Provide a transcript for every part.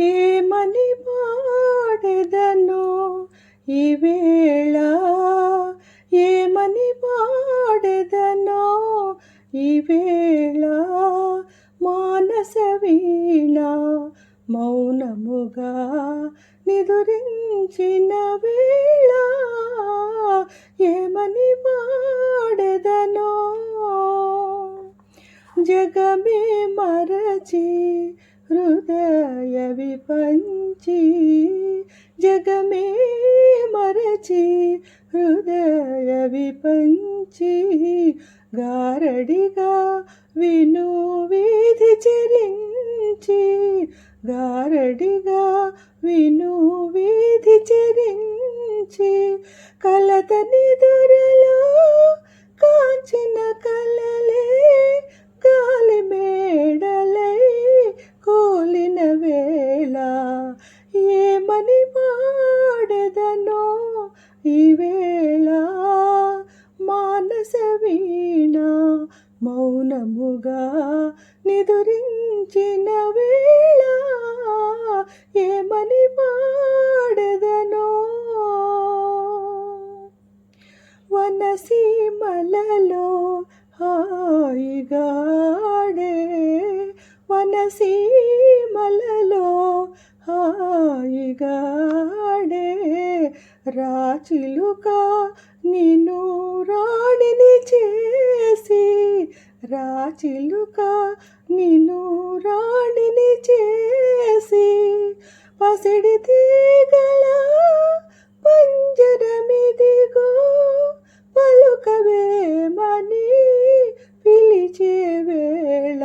ఏమని పాడెదనో ఈవేళ, ఏమని పాడెదనో ఈవేళ, మానస వీణ మౌనముగా నిదురించిన వేళ, ఏమని పాడెదనో. జగమే మరచి హృదయ విపంచి, జగమే మరచి హృదయ విపంచి, గారడిగా విను వీధి చెరించి, గారడిగా విను వీధి చెరించి, కలత నిదురలో కాచిన కలలే గాలి మేడలై కూలిన వేళ, ఏమని పాడెదనో ఈవేళ, మానస వీణ మౌనముగా నిదురించిన వేళ, ఏమని పాడెదనో. వనసీమలలో హాయిగాడే, వనసీమలలో హాయిగాడే, రాచిలుక నిన్ను రాణిని చేసి, రాచిలుక నిన్ను రాణిని చేసి, పసిడి తీగల పంజరమిదిగో పలుకవేమని పిలిచే వేళ,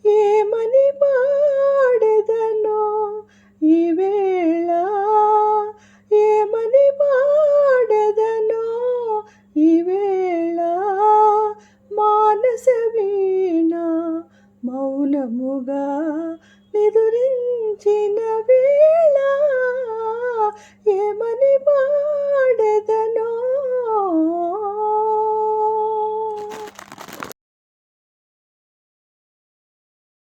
ఏమని పాడెదనో ఈవేళ, ఏమని పాడెదనో ఈవేళ, మానస వీణ మౌనముగా నిదురించిన వేళ, ఏమని పాడెదనో.